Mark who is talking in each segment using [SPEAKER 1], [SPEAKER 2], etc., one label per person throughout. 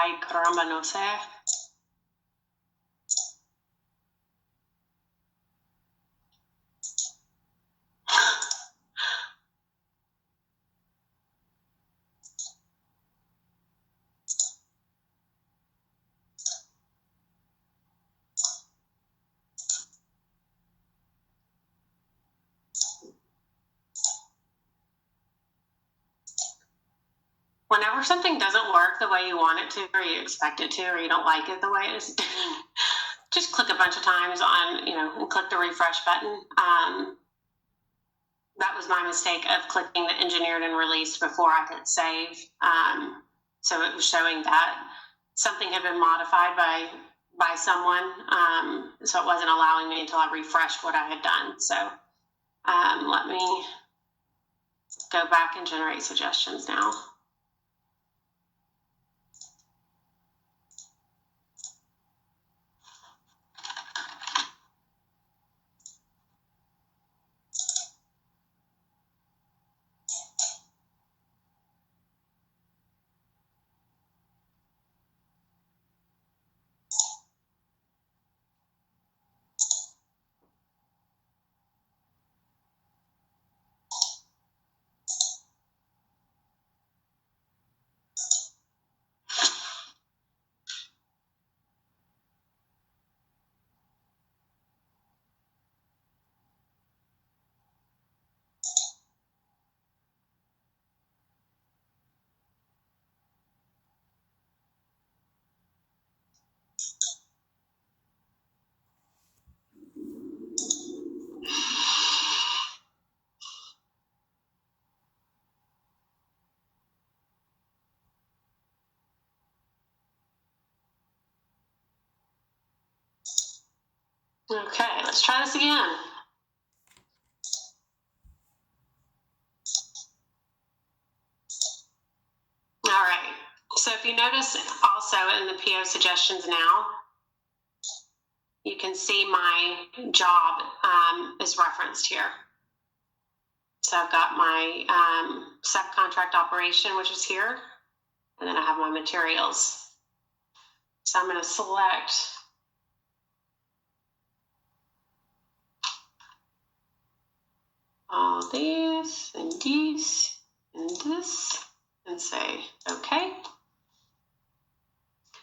[SPEAKER 1] Ay, caramba, no sé. Whenever something doesn't work the way you want it to, or you expect it to, or you don't like it the way it is, just click a bunch of times on, and click the refresh button. That was my mistake of clicking the engineered and released before I hit save. So it was showing that something had been modified by someone. So it wasn't allowing me until I refreshed what I had done. So let me go back and generate suggestions now. Okay, let's try this again. All right, so if you notice also in the PO suggestions now, you can see my job is referenced here. So I've got my subcontract operation, which is here, and then I have my materials. So I'm going to select all these and these and this and say okay.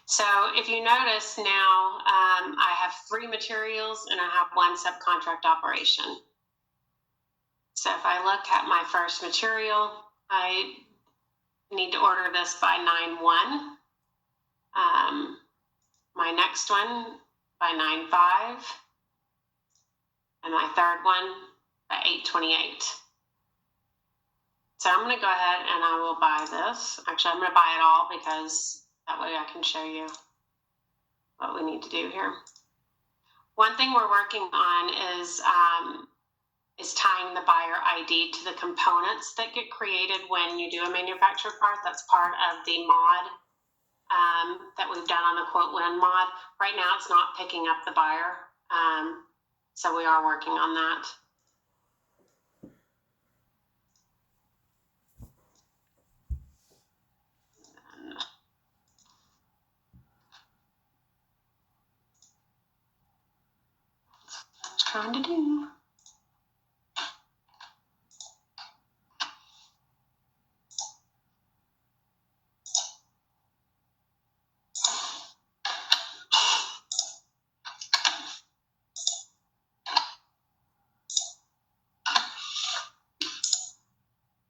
[SPEAKER 1] So if you notice now, I have 3 materials and I have 1 subcontract operation. So if I look at my first material, I need to order this by 9/1. My next one by 9/5. And my third one by 8/28. So I'm going to go ahead and I will buy this. Actually, I'm going to buy it all because that way I can show you what we need to do here. One thing we're working on is tying the buyer ID to the components that get created when you do a manufactured part. That's part of the mod that we've done on the Quote Win mod. Right now, it's not picking up the buyer. So we are working on that. Trying to do.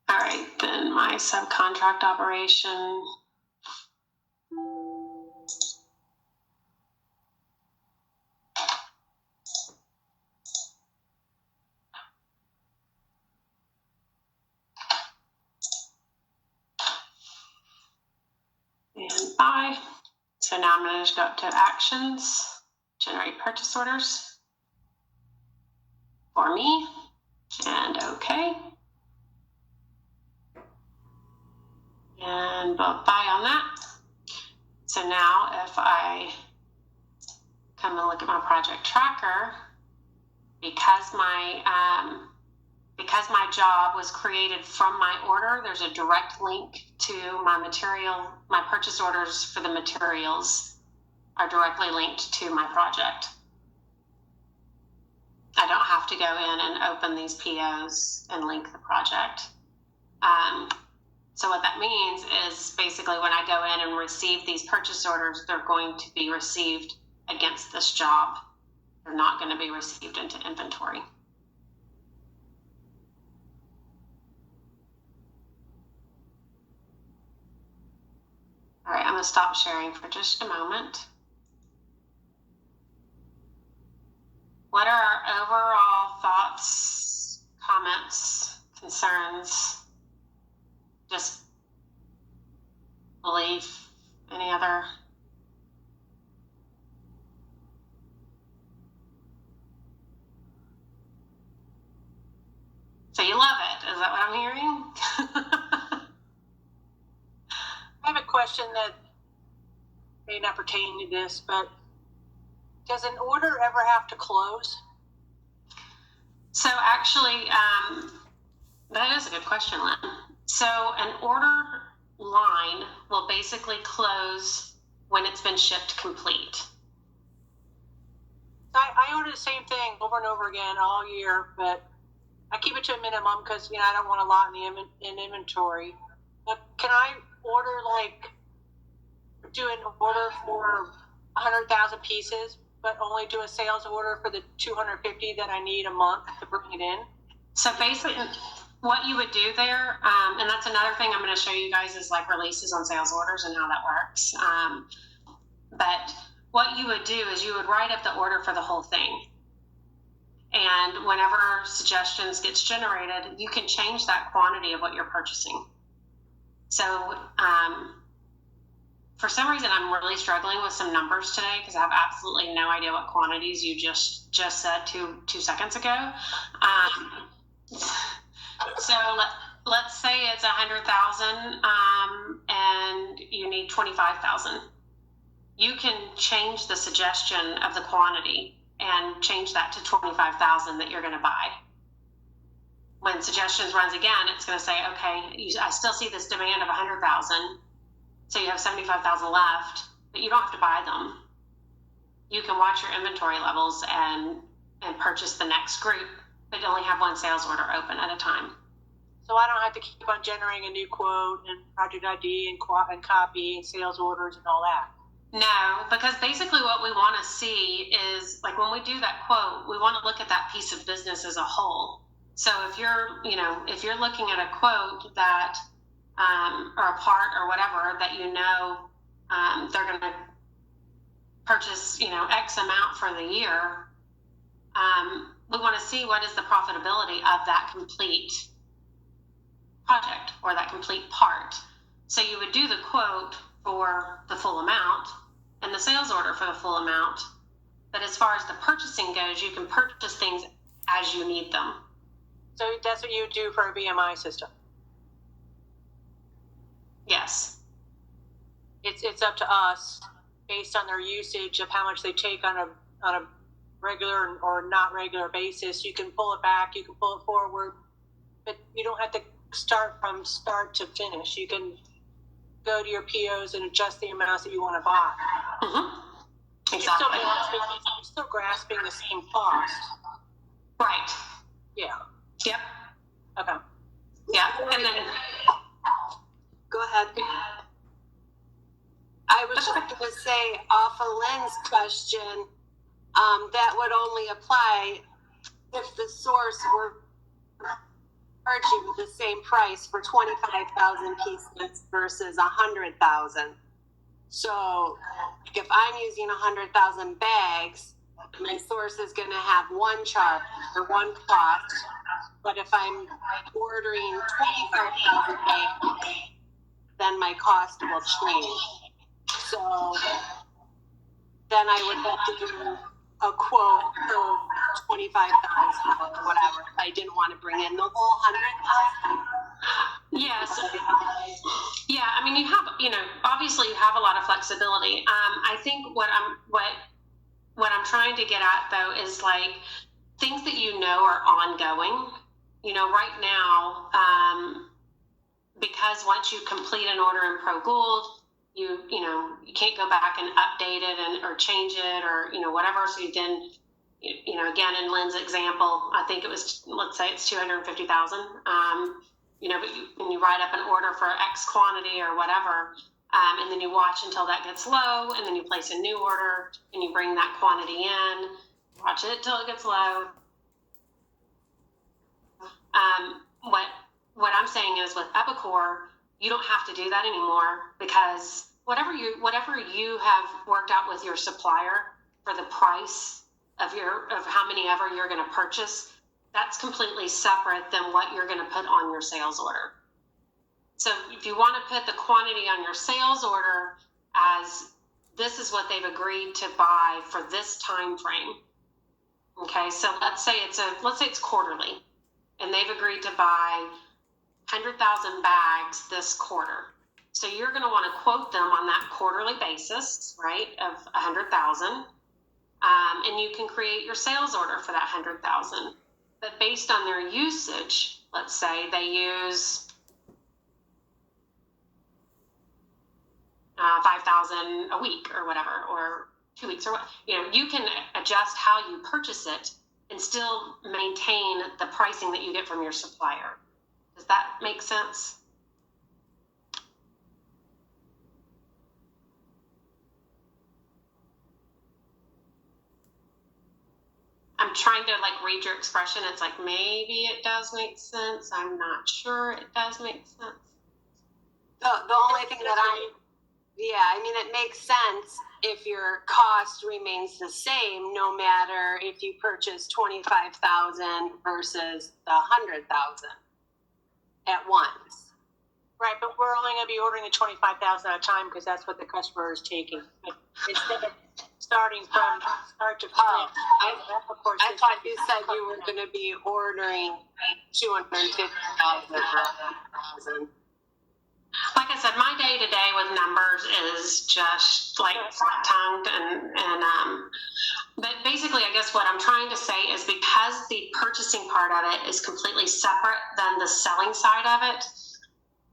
[SPEAKER 1] All right, then my subcontract operation. And buy. So now I'm going to just go up to actions, generate purchase orders for me, and okay. And buy on that. So now if I come and look at my project tracker, because my because my job was created from my order, there's a direct link to my purchase orders for the materials are directly linked to my project. I don't have to go in and open these POs and link the project. So what that means is basically when I go in and receive these purchase orders, they're going to be received against this job. They're not going to be received into inventory. All right, I'm going to stop sharing for just a moment. What are our overall thoughts, comments, concerns, just belief, any other? So you love it, is that what I'm hearing?
[SPEAKER 2] I have a question that may not pertain to this, but does an order ever have to close?
[SPEAKER 1] So actually, that is a good question, Lynn. So an order line will basically close when it's been shipped complete.
[SPEAKER 2] I order the same thing over and over again all year, but I keep it to a minimum because, I don't want a lot in inventory. But can I do an order for 100,000 pieces, but only do a sales order for the 250 that I need a month to bring it in?
[SPEAKER 1] So basically, what you would do there, and that's another thing I'm going to show you guys is like releases on sales orders and how that works. But what you would do is you would write up the order for the whole thing. And whenever suggestions gets generated, you can change that quantity of what you're purchasing. So for some reason, I'm really struggling with some numbers today because I have absolutely no idea what quantities you just said two seconds ago. So let's say it's 100,000 and you need 25,000. You can change the suggestion of the quantity and change that to 25,000 that you're going to buy. When suggestions runs again, it's going to say, okay, I still see this demand of 100,000. So you have 75,000 left, but you don't have to buy them. You can watch your inventory levels and purchase the next group, but you only have one sales order open at a time.
[SPEAKER 2] So I don't have to keep on generating a new quote and project ID and copy and sales orders and all that.
[SPEAKER 1] No, because basically what we want to see is like when we do that quote, we want to look at that piece of business as a whole. So if you're looking at a quote that or a part or whatever that they're going to purchase X amount for the year, we want to see what is the profitability of that complete project or that complete part. So you would do the quote for the full amount and the sales order for the full amount. But as far as the purchasing goes, you can purchase things as you need them.
[SPEAKER 2] So that's what you do for a VMI system?
[SPEAKER 1] Yes.
[SPEAKER 2] It's up to us based on their usage of how much they take on a regular or not regular basis. You can pull it back, you can pull it forward, but you don't have to start from start to finish. You can go to your POs and adjust the amounts that you want to buy.
[SPEAKER 1] Mm-hmm. Exactly.
[SPEAKER 2] You're still grasping the same cost.
[SPEAKER 1] Right.
[SPEAKER 2] Yeah.
[SPEAKER 1] Yep.
[SPEAKER 2] Okay.
[SPEAKER 1] Yeah. And then
[SPEAKER 3] go ahead. I was just going to say, off of Lynn's question, that would only apply if the source were charging the same price for 25,000 pieces versus 100,000. So if I'm using 100,000 bags, my source is going to have one charge or one cost. But if I'm ordering 25,000 bags, then my cost will change. So then I would have to do a quote for 25,000 or whatever. I didn't want to bring in the whole 100,000.
[SPEAKER 1] yes, yeah. I mean, you have, obviously you have a lot of flexibility. I think what I'm trying to get at though is like things that are ongoing. right now, because once you complete an order in Pro Gould, you can't go back and update it or change it or, whatever. So you then, again, in Lynn's example, I think it was, let's say it's 250,000. But when you write up an order for X quantity or whatever, and then you watch until that gets low, and then you place a new order and you bring that quantity in, watch it till it gets low. What I'm saying is with Epicor, you don't have to do that anymore, because whatever you have worked out with your supplier for the price of how many ever you're going to purchase, that's completely separate than what you're going to put on your sales order. So if you want to put the quantity on your sales order as this is what they've agreed to buy for this time frame. Okay, so let's say it's quarterly, and they've agreed to buy 100,000 bags this quarter. So you're going to want to quote them on that quarterly basis, right, of 100,000, and you can create your sales order for that 100,000. But based on their usage, let's say they use 5,000 a week or whatever, or 2 weeks or what, you can adjust how you purchase it and still maintain the pricing that you get from your supplier. Does that make sense? I'm trying to read your expression. It's like, maybe it does make sense. I'm not sure it does make sense.
[SPEAKER 3] The only thing that it makes sense if your cost remains the same, no matter if you purchase 25,000 versus the 100,000 at once.
[SPEAKER 2] Right, but we're only going to be ordering the 25,000 at a time because that's what the customer is taking. Instead of starting from start to finish.
[SPEAKER 3] I thought you said you were going to be ordering 250,000 or 100,000.
[SPEAKER 1] Like I said, my day to day with numbers is just flat tongued but basically, I guess what I'm trying to say is, because the purchasing part of it is completely separate than the selling side of it,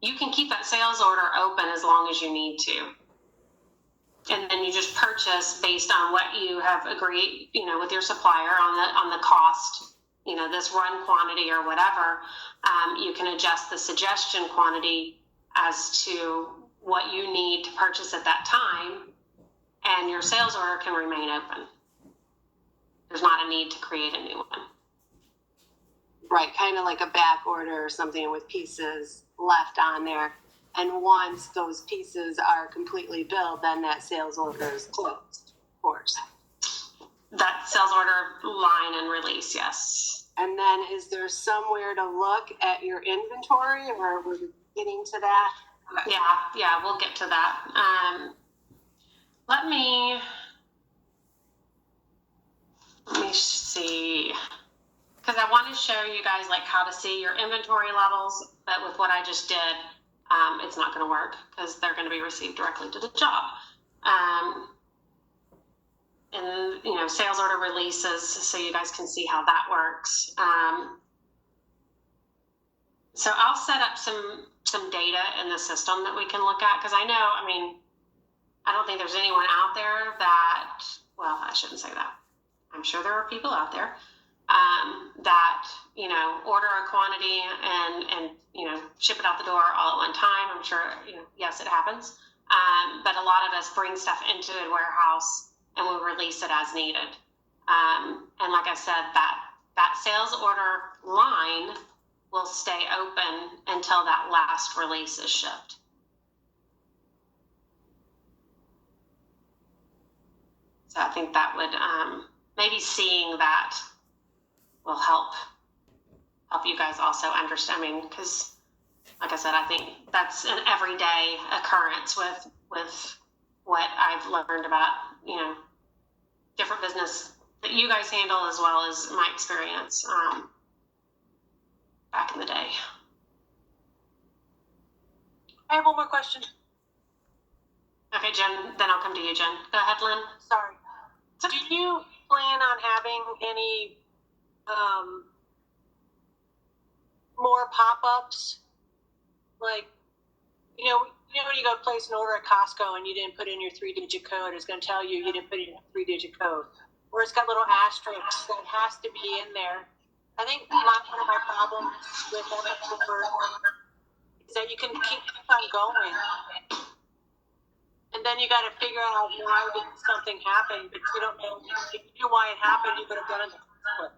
[SPEAKER 1] you can keep that sales order open as long as you need to. And then you just purchase based on what you have agreed, with your supplier on the cost, this run quantity or whatever. You can adjust the suggestion quantity as to what you need to purchase at that time, and your sales order can remain open. There's not a need to create a new one.
[SPEAKER 3] Right, kind of like a back order or something with pieces left on there. And once those pieces are completely billed, then that sales order is closed, of course.
[SPEAKER 1] That sales order line and release, yes.
[SPEAKER 3] And then is there somewhere to look at your inventory, or we're getting to that?
[SPEAKER 1] Yeah, we'll get to that. Let me see, because I want to show you guys how to see your inventory levels, but with what I just did, it's not going to work because they're going to be received directly to the job. And sales order releases, so you guys can see how that works. So I'll set up some data in the system that we can look at, because I don't think there's anyone out there that, well, I shouldn't say that. I'm sure there are people out there that, order a quantity and ship it out the door all at one time. I'm sure, yes, it happens. But a lot of us bring stuff into a warehouse and we release it as needed. And like I said, that sales order line will stay open until that last release is shipped. So I think that would, maybe seeing that will help you guys also understand. Because like I said, I think that's an everyday occurrence with what I've learned about, different business that you guys handle, as well as my experience back in the day.
[SPEAKER 2] I have one more question.
[SPEAKER 1] Okay, Jen, then I'll come to you, Jen. Go ahead, Lynn.
[SPEAKER 2] Sorry. Do you plan on having any more pop-ups, like, when you go place an order at Costco and you didn't put in your 3-digit code, it's going to tell you didn't put in your 3-digit code. Or it's got little asterisks that has to be in there. I think one of my problems with Epicor is that you can keep on going. And then you got to figure out why did something happen, but you don't know. If you knew why it happened, you could have done it in the first place.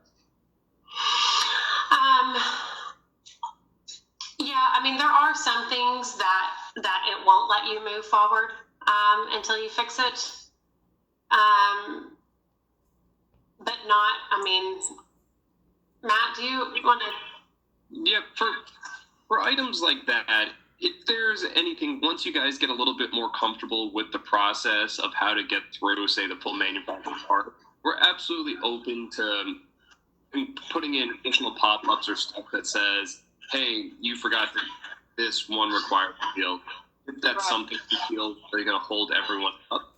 [SPEAKER 1] Yeah, I mean, there are some things that it won't let you move forward until you fix it. But not, I mean, Matt, do you want to?
[SPEAKER 4] Yeah, for items like that, if there's anything, once you guys get a little bit more comfortable with the process of how to get through, say, the full manufacturing part, we're absolutely open to putting in additional pop-ups or stuff that says, hey, you forgot this one required field. If that's something you feel they're going to hold everyone up.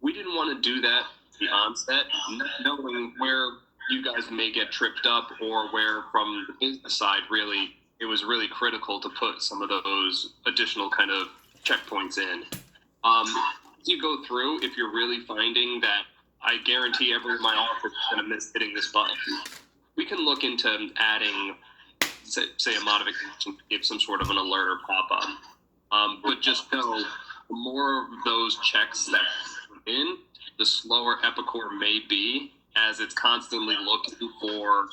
[SPEAKER 4] We didn't want to do that at the onset, not knowing where you guys may get tripped up or where from the business side, really, it was really critical to put some of those additional kind of checkpoints in. As you go through, if you're really finding that I guarantee everyone in my office is going to miss hitting this button, we can look into adding, say, a modification to give some sort of an alert or pop-up. But just know, the more of those checks that come in, the slower Epicor may be, as it's constantly looking for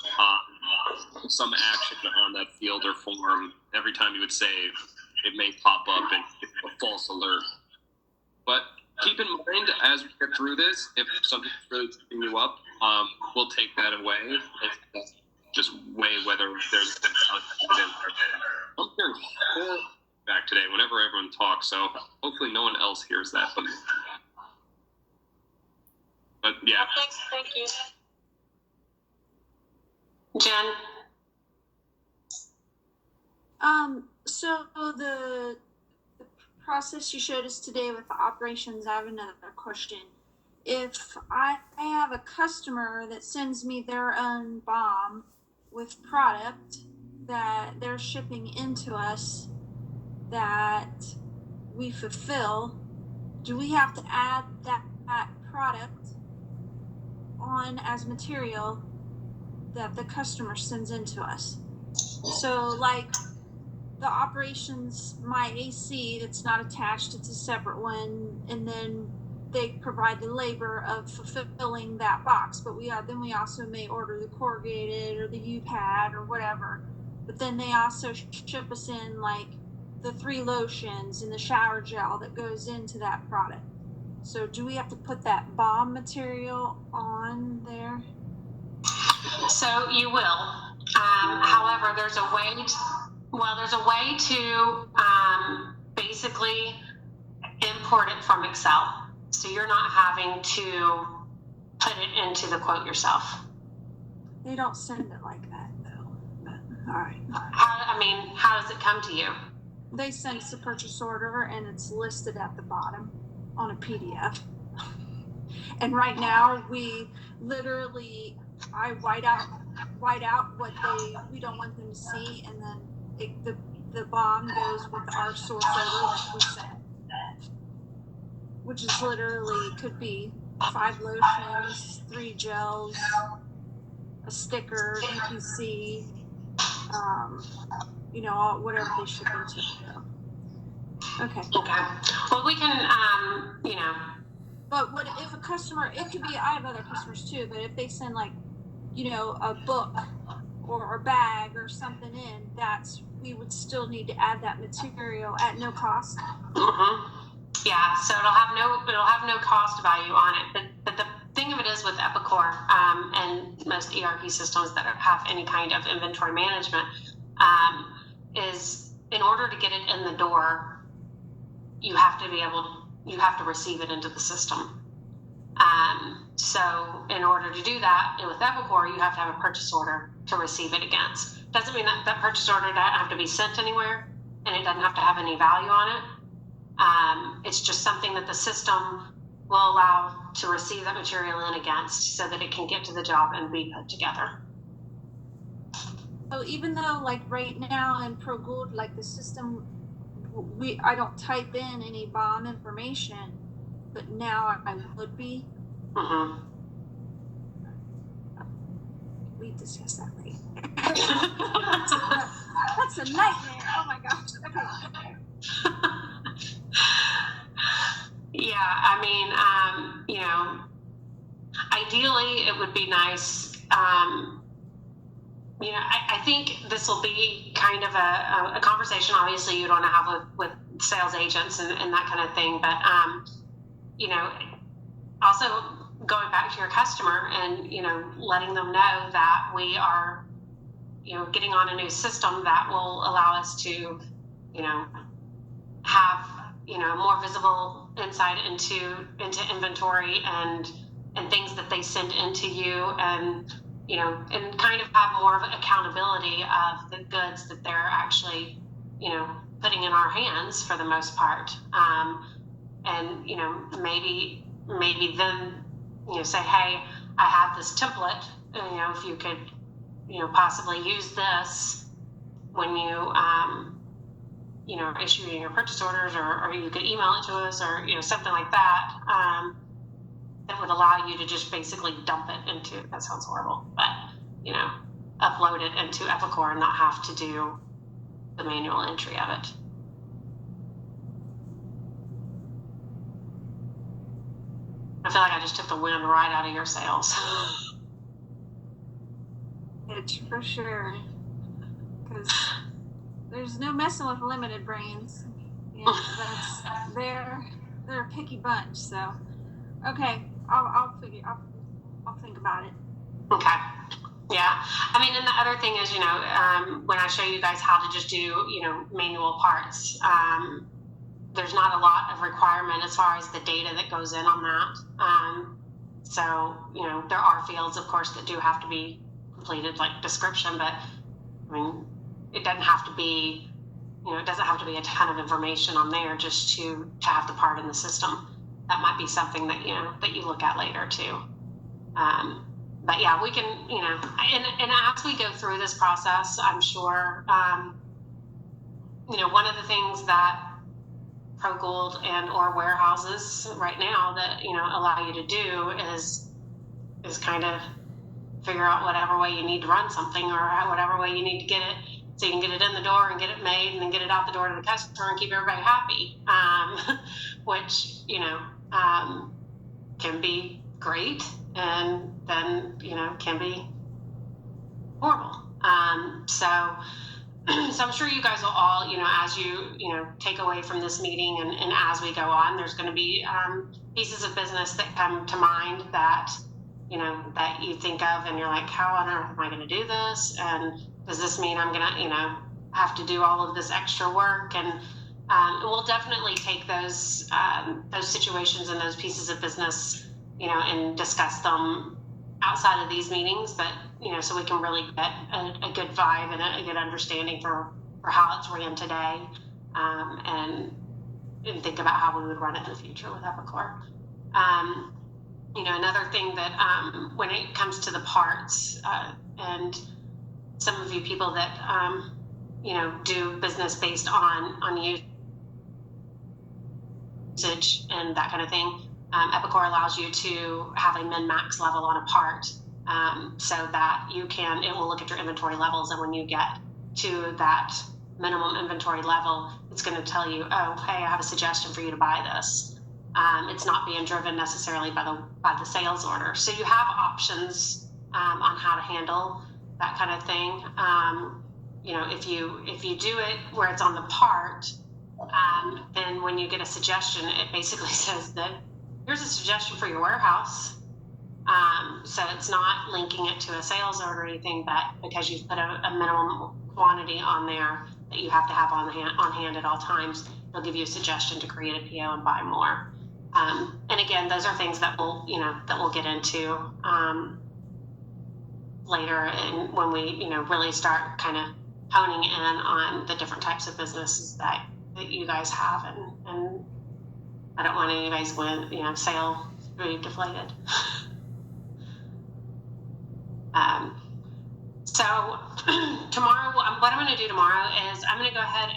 [SPEAKER 4] some action on that field or form. Every time you would save, it may pop up and give a false alert. But keep in mind, as we get through this, if something's really tripping you up, we'll take that away and just weigh whether there's been I'm hearing horrible back today whenever everyone talks, so hopefully no one else hears that. But yeah.
[SPEAKER 2] Thank you.
[SPEAKER 1] Jen?
[SPEAKER 5] So the process you showed us today with the operations, I have another question. If I have a customer that sends me their own bomb with product that they're shipping into us that we fulfill, do we have to add that product on as material that the customer sends into us? So like the operations, my AC that's not attached, it's a separate one, and then they provide the labor of fulfilling that box. But we also may order the corrugated or the U-Pad or whatever. But then they also ship us in like the 3 lotions and the shower gel that goes into that product. So do we have to put that bomb material on there?
[SPEAKER 1] So you will. However, there's a way to basically import it from Excel. So you're not having to put it into the quote yourself.
[SPEAKER 5] They don't send it like that though. But, all right.
[SPEAKER 1] How does it come to you?
[SPEAKER 5] They send us a purchase order and it's listed at the bottom on a PDF. And right now we literally, I white out what we don't want them to see, and then the bomb goes with our source order that we sent, which is literally could be 5 lotions, 3 gels, a sticker, UPC, whatever they ship into. Okay.
[SPEAKER 1] Well, we can,
[SPEAKER 5] But what if a customer? It could be. I have other customers too. But if they send like, a book or a bag or something in, we would still need to add that material at no cost.
[SPEAKER 1] Mm-hmm. Yeah. So it'll have no cost value on it. But the thing of it is with Epicor and most ERP systems that have any kind of inventory management is in order to get it in the door, you have to receive it into the system. So in order to do that with Epicor, you have to have a purchase order to receive it against. Doesn't mean that purchase order doesn't have to be sent anywhere, and it doesn't have to have any value on it. It's just something that the system will allow to receive that material in against so that it can get to the job and be put together.
[SPEAKER 5] even though like right now in ProGold, like the system, I don't type in any BOM information, but now I would be.
[SPEAKER 1] Mhm.
[SPEAKER 5] We discussed that later. That's a nightmare. Oh my gosh. Okay.
[SPEAKER 1] Yeah, I mean, you know, ideally it would be nice. You know, I think this will be kind of a conversation. Obviously, you'd want to have with sales agents and that kind of thing. But you know, also going back to your customer and you know, letting them know that we are, you know, getting on a new system that will allow us to, you know, have, you know, more visible insight into inventory and things that they send into you, and you know, and kind of have more of accountability of the goods that they're actually, you know, putting in our hands for the most part. And you know, maybe then, you know, say, hey, I have this template, you know, if you could, you know, possibly use this when you you know, issuing your purchase orders, or you could email it to us, or you know, something like that, that would allow you to just basically dump it into, that sounds horrible, but you know, upload it into Epicor and not have to do the manual entry of it. I feel like I just took the wind right out of your sails.
[SPEAKER 5] It's for sure. Because there's no messing with limited brains. You know, they're a picky bunch. So, okay, I'll think about it.
[SPEAKER 1] Okay. Yeah. I mean, and the other thing is, you know, when I show you guys how to just do, you know, manual parts, there's not a lot of requirement as far as the data that goes in on that. So, you know, there are fields, of course, that do have to be completed, like description, but I mean, it doesn't have to be, you know, it doesn't have to be a ton of information on there just to have the part in the system. That might be something that, you know, that you look at later too. But yeah, we can, you know, and as we go through this process, I'm sure, you know, one of the things that ProGold and or warehouses right now that, you know, allow you to do is kind of figure out whatever way you need to run something, or whatever way you need to get it, so you can get it in the door and get it made and then get it out the door to the customer and keep everybody happy, which, you know, can be great, and then, you know, can be horrible. So I'm sure you guys will all, you know, as you know, take away from this meeting and as we go on, there's going to be pieces of business that come to mind that, you know, that you think of and you're like, how on earth am I going to do this? And does this mean I'm going to, you know, have to do all of this extra work? And we'll definitely take those situations and those pieces of business, you know, and discuss them outside of these meetings, but, you know, so we can really get a good vibe and a good understanding for how it's ran today, and think about how we would run it in the future with Epicor. You know, another thing that when it comes to the parts, and some of you people that you know, do business based on usage and that kind of thing, Epicor allows you to have a min-max level on a part, so that it will look at your inventory levels, and when you get to that minimum inventory level, it's going to tell you, oh, hey, I have a suggestion for you to buy this. It's not being driven necessarily by the sales order. So you have options on how to handle that kind of thing. You know, if you do it where it's on the part, then when you get a suggestion, it basically says that here's a suggestion for your warehouse. So it's not linking it to a sales order or anything, but because you've put a minimum quantity on there that you have to have on hand at all times, it'll give you a suggestion to create a PO and buy more. And again, those are things that we'll get into later, and when we, you know, really start kind of honing in on the different types of businesses that you guys have, and I don't want anybody's sale to be deflated. So tomorrow, what I'm going to do tomorrow is I'm going to go ahead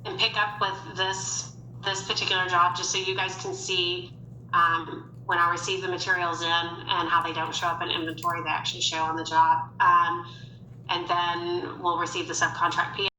[SPEAKER 1] and pick up with this particular job, just so you guys can see when I receive the materials in and how they don't show up in inventory, they actually show on the job. And then we'll receive the subcontract PO.